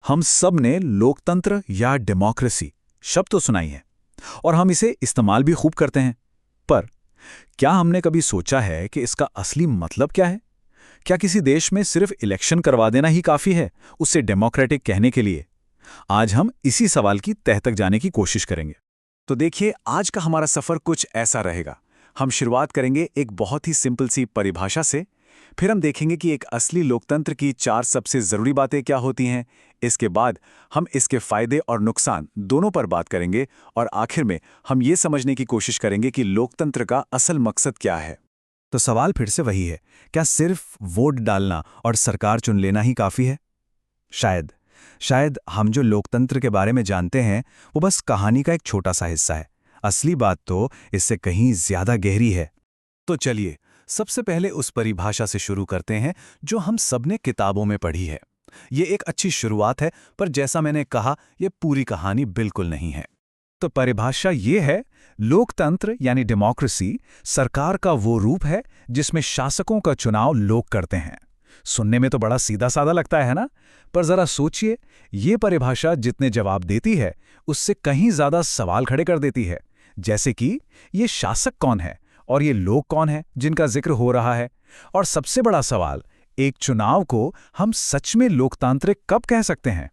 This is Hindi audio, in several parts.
हम सब ने लोकतंत्र या डेमोक्रेसी शब्द तो सुनाई है और हम इसे इस्तेमाल भी खूब करते हैं। पर क्या हमने कभी सोचा है कि इसका असली मतलब क्या है? क्या किसी देश में सिर्फ इलेक्शन करवा देना ही काफी है उसे डेमोक्रेटिक कहने के लिए? आज हम इसी सवाल की तह तक जाने की कोशिश करेंगे। तो देखिए, आज का हमारा सफर कुछ ऐसा रहेगा। हम शुरुआत करेंगे एक बहुत ही सिंपल सी परिभाषा से, फिर हम देखेंगे कि एक असली लोकतंत्र की 4 सबसे जरूरी बातें क्या होती हैं। इसके बाद हम इसके फायदे और नुकसान दोनों पर बात करेंगे और आखिर में हम ये समझने की कोशिश करेंगे कि लोकतंत्र का असल मकसद क्या है। तो सवाल फिर से वही है, क्या सिर्फ वोट डालना और सरकार चुन लेना ही काफी है? शायद हम जो लोकतंत्र के बारे में जानते हैं वो बस कहानी का एक छोटा सा हिस्सा है। असली बात तो इससे कहीं ज्यादा गहरी है। तो चलिए, सबसे पहले उस परिभाषा से शुरू करते हैं जो हम सबने किताबों में पढ़ी है। ये एक अच्छी शुरुआत है, पर जैसा मैंने कहा, ये पूरी कहानी बिल्कुल नहीं है। तो परिभाषा ये है, लोकतंत्र यानी डेमोक्रेसी सरकार का वो रूप है जिसमें शासकों का चुनाव लोग करते हैं। सुनने में तो बड़ा सीधा साधा लगता है ना, पर जरा सोचिए, ये परिभाषा जितने जवाब देती है उससे कहीं ज्यादा सवाल खड़े कर देती है। जैसे कि ये शासक कौन है और ये लोग कौन हैं जिनका जिक्र हो रहा है। और सबसे बड़ा सवाल, एक चुनाव को हम सच में लोकतांत्रिक कब कह सकते हैं?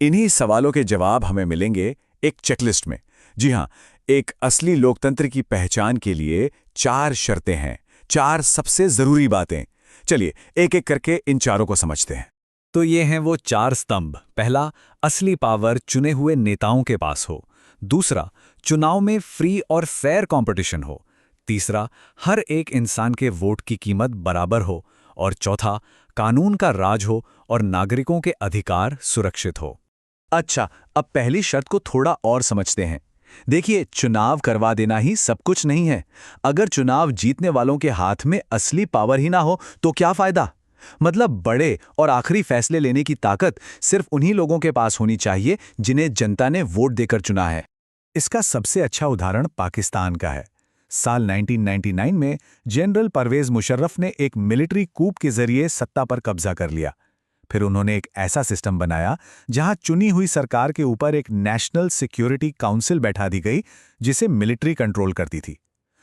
इन्हीं सवालों के जवाब हमें मिलेंगे एक चेकलिस्ट में। जी हां, एक असली लोकतंत्र की पहचान के लिए 4 शर्तें हैं, 4 सबसे जरूरी बातें। चलिए एक एक करके इन चारों को समझते हैं। तो ये हैं वो 4 स्तंभ। पहला, असली पावर चुने हुए नेताओं के पास हो। दूसरा, चुनाव में फ्री और फेयर कंपटीशन हो। तीसरा, हर एक इंसान के वोट की कीमत बराबर हो। और चौथा, कानून का राज हो और नागरिकों के अधिकार सुरक्षित हो। अच्छा, अब पहली शर्त को थोड़ा और समझते हैं। देखिए, चुनाव करवा देना ही सब कुछ नहीं है। अगर चुनाव जीतने वालों के हाथ में असली पावर ही ना हो तो क्या फायदा? मतलब बड़े और आखिरी फैसले लेने की ताकत सिर्फ उन्हीं लोगों के पास होनी चाहिए जिन्हें जनता ने वोट देकर चुना है। इसका सबसे अच्छा उदाहरण पाकिस्तान का है। साल 1999 में जनरल परवेज मुशर्रफ ने एक मिलिट्री कूप के जरिए सत्ता पर कब्जा कर लिया। फिर उन्होंने एक ऐसा सिस्टम बनाया जहां चुनी हुई सरकार के ऊपर एक नेशनल सिक्योरिटी काउंसिल बैठा दी गई जिसे मिलिट्री कंट्रोल करती थी।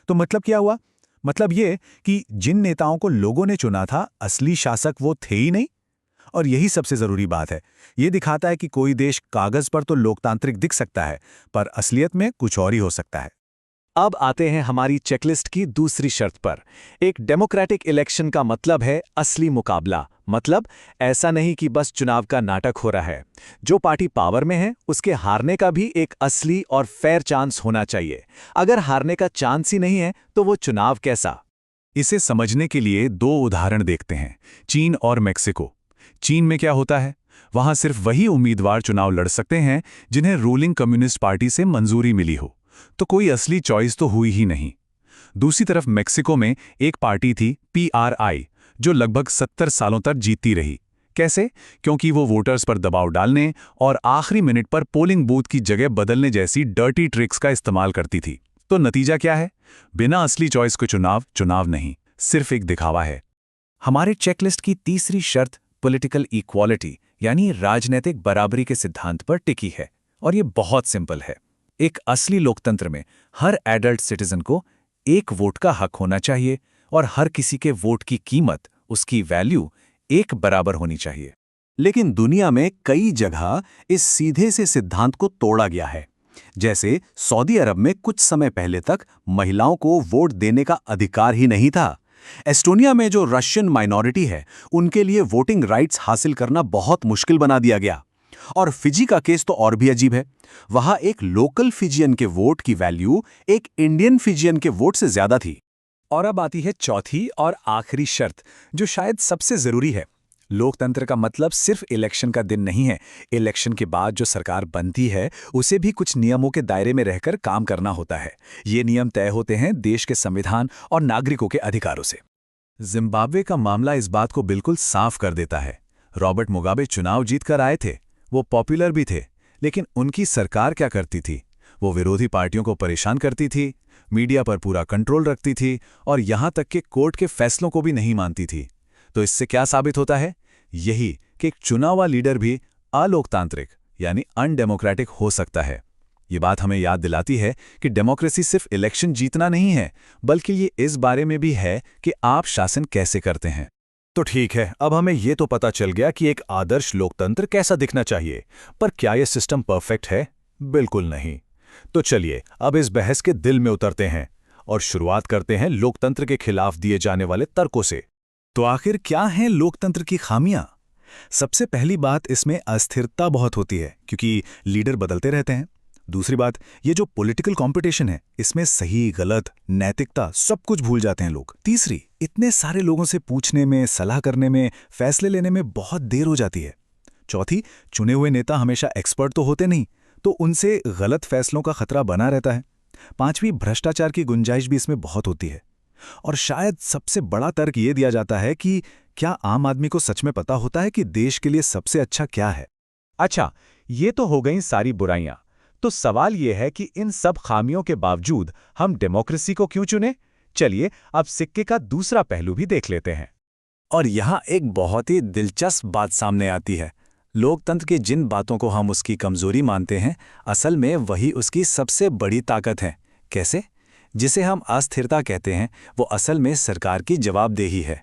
तो मतलब क्या हुआ? मतलब ये कि जिन नेताओं को लोगों ने चुना था, असली शासक वो थे ही नहीं। और यही सबसे जरूरी बात है। ये दिखाता है कि कोई देश कागज पर तो लोकतांत्रिक दिख सकता है, पर असलियत में कुछ और ही हो सकता है। अब आते हैं हमारी चेकलिस्ट की दूसरी शर्त पर। एक डेमोक्रेटिक इलेक्शन का मतलब है असली मुकाबला। मतलब ऐसा नहीं कि बस चुनाव का नाटक हो रहा है। जो पार्टी पावर में है उसके हारने का भी एक असली और फेयर चांस होना चाहिए। अगर हारने का चांस ही नहीं है तो वो चुनाव कैसा? इसे समझने के लिए 2 उदाहरण देखते हैं, चीन और मेक्सिको। चीन में क्या होता है? वहां सिर्फ वही उम्मीदवार चुनाव लड़ सकते हैं जिन्हें रूलिंग कम्युनिस्ट पार्टी से मंजूरी मिली हो। तो कोई असली चॉइस तो हुई ही नहीं। दूसरी तरफ मेक्सिको में एक पार्टी थी, PRI, जो लगभग 70 सालों तक जीतती रही। कैसे? क्योंकि वो वोटर्स पर दबाव डालने और आखिरी मिनट पर पोलिंग बूथ की जगह बदलने जैसी डर्टी ट्रिक्स का इस्तेमाल करती थी। तो नतीजा क्या है? बिना असली चॉइस के चुनाव नहीं, सिर्फ एक दिखावा है। हमारे चेकलिस्ट की तीसरी शर्त पॉलिटिकल इक्वालिटी यानी राजनीतिक बराबरी के सिद्धांत पर टिकी है। और ये बहुत सिंपल है। एक असली लोकतंत्र में हर एडल्ट सिटीजन को एक वोट का हक होना चाहिए और हर किसी के वोट की कीमत, उसकी वैल्यू एक बराबर होनी चाहिए। लेकिन दुनिया में कई जगह इस सीधे से सिद्धांत को तोड़ा गया है। जैसे सऊदी अरब में कुछ समय पहले तक महिलाओं को वोट देने का अधिकार ही नहीं था। एस्टोनिया में जो रशियन माइनॉरिटी है, उनके लिए वोटिंग राइट्स हासिल करना बहुत मुश्किल बना दिया गया। और फिजी का केस तो और भी अजीब है। वहां एक लोकल फिजियन के वोट की वैल्यू एक इंडियन फिजियन के वोट से ज्यादा थी। और अब आती है चौथी और आखिरी शर्त, जो शायद सबसे जरूरी है। लोकतंत्र का मतलब सिर्फ इलेक्शन का दिन नहीं है। इलेक्शन के बाद जो सरकार बनती है उसे भी कुछ नियमों के दायरे में रहकर काम करना होता है। ये नियम तय होते हैं देश के संविधान और नागरिकों के अधिकारों से। जिम्बाब्वे का मामला इस बात को बिल्कुल साफ कर देता है। रॉबर्ट मुगाबे चुनाव जीतकर आए थे, वो पॉपुलर भी थे, लेकिन उनकी सरकार क्या करती थी? वो विरोधी पार्टियों को परेशान करती थी, मीडिया पर पूरा कंट्रोल रखती थी और यहां तक कि कोर्ट के फैसलों को भी नहीं मानती थी। तो इससे क्या साबित होता है? यही कि एक चुना हुआ लीडर भी अलोकतांत्रिक यानी अनडेमोक्रेटिक हो सकता है। ये बात हमें याद दिलाती है कि डेमोक्रेसी सिर्फ इलेक्शन जीतना नहीं है, बल्कि ये इस बारे में भी है कि आप शासन कैसे करते हैं। तो ठीक है, अब हमें ये तो पता चल गया कि एक आदर्श लोकतंत्र कैसा दिखना चाहिए, पर क्या यह सिस्टम परफेक्ट है? बिल्कुल नहीं। तो चलिए अब इस बहस के दिल में उतरते हैं और शुरुआत करते हैं लोकतंत्र के खिलाफ दिए जाने वाले तर्कों से। तो आखिर क्या हैं लोकतंत्र की खामियां? सबसे पहली बात, इसमें अस्थिरता बहुत होती है क्योंकि लीडर बदलते रहते हैं। दूसरी बात, ये जो पॉलिटिकल कंपटीशन है, इसमें सही गलत नैतिकता सब कुछ भूल जाते हैं लोग। तीसरी, इतने सारे लोगों से पूछने में, सलाह करने में, फैसले लेने में बहुत देर हो जाती है। चौथी, चुने हुए नेता हमेशा एक्सपर्ट तो होते नहीं, तो उनसे गलत फैसलों का खतरा बना रहता है। पांचवी, भ्रष्टाचार की गुंजाइश भी इसमें बहुत होती है। और शायद सबसे बड़ा तर्क ये दिया जाता है कि क्या आम आदमी को सच में पता होता है कि देश के लिए सबसे अच्छा क्या है? अच्छा, ये तो हो गई सारी बुराइयां। तो सवाल ये है कि इन सब खामियों के बावजूद हम डेमोक्रेसी को क्यों चुने? चलिए अब सिक्के का दूसरा पहलू भी देख लेते हैं। और यहाँ एक बहुत ही दिलचस्प बात सामने आती है। लोकतंत्र की जिन बातों को हम उसकी कमजोरी मानते हैं, असल में वही उसकी सबसे बड़ी ताकत है। कैसे? जिसे हम अस्थिरता कहते हैं, वो असल में सरकार की जवाबदेही है।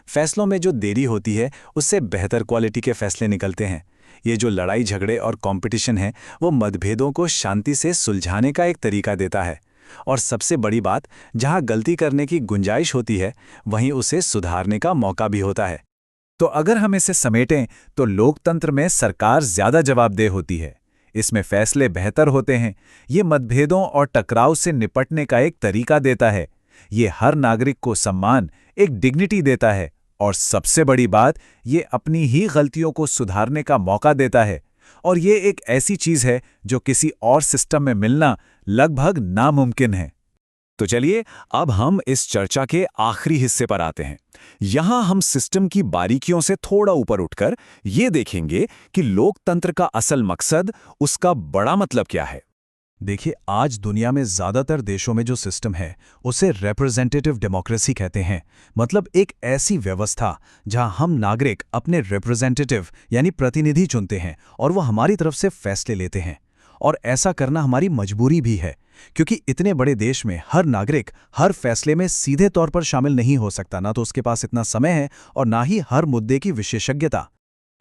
फैसलों में जो देरी होती है, उससे बेहतर क्वालिटी के फैसले निकलते हैं। ये जो लड़ाई झगड़े और कंपटीशन है, वो मतभेदों को शांति से सुलझाने का एक तरीका देता है। और सबसे बड़ी बात, जहाँ गलती करने की गुंजाइश होती है, वहीं उसे सुधारने का मौका भी होता है। तो अगर हम इसे समेटें तो लोकतंत्र में सरकार ज्यादा जवाबदेह होती है। इसमें फैसले बेहतर होते हैं। ये मतभेदों और टकराव से निपटने का एक तरीका देता है। ये हर नागरिक को सम्मान, एक डिग्निटी देता है। और सबसे बड़ी बात, ये अपनी ही गलतियों को सुधारने का मौका देता है। और ये एक ऐसी चीज है जो किसी और सिस्टम में मिलना लगभग नामुमकिन है। तो चलिए अब हम इस चर्चा के आखिरी हिस्से पर आते हैं। यहां हम सिस्टम की बारीकियों से थोड़ा ऊपर उठकर ये देखेंगे कि लोकतंत्र का असल मकसद, उसका बड़ा मतलब क्या है। देखिए, आज दुनिया में ज्यादातर देशों में जो सिस्टम है, उसे रिप्रेजेंटेटिव डेमोक्रेसी कहते हैं। मतलब एक ऐसी व्यवस्था जहां हम नागरिक अपने रिप्रेजेंटेटिव यानी प्रतिनिधि चुनते हैं और वो हमारी तरफ से फैसले लेते हैं। और ऐसा करना हमारी मजबूरी भी है, क्योंकि इतने बड़े देश में हर नागरिक हर फैसले में सीधे तौर पर शामिल नहीं हो सकता। ना तो उसके पास इतना समय है और ना ही हर मुद्दे की विशेषज्ञता।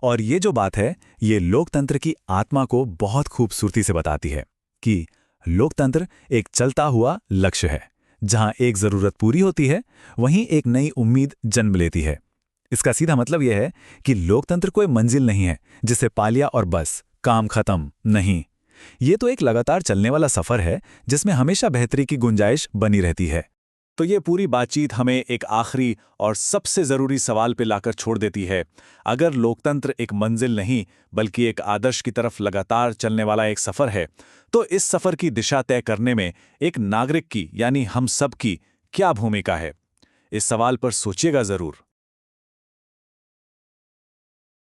और ये जो बात है, ये लोकतंत्र की आत्मा को बहुत खूबसूरती से बताती है कि लोकतंत्र एक चलता हुआ लक्ष्य है। जहां एक जरूरत पूरी होती है, वहीं एक नई उम्मीद जन्म लेती है। इसका सीधा मतलब यह है कि लोकतंत्र कोई मंजिल नहीं है जिसे पा लिया और बस काम खत्म। नहीं, ये तो एक लगातार चलने वाला सफर है जिसमें हमेशा बेहतरी की गुंजाइश बनी रहती है। तो ये पूरी बातचीत हमें एक आखिरी और सबसे जरूरी सवाल पे लाकर छोड़ देती है। अगर लोकतंत्र एक मंजिल नहीं बल्कि एक आदर्श की तरफ लगातार चलने वाला एक सफर है, तो इस सफर की दिशा तय करने में एक नागरिक की यानी हम सब की क्या भूमिका है? इस सवाल पर सोचिएगा जरूर।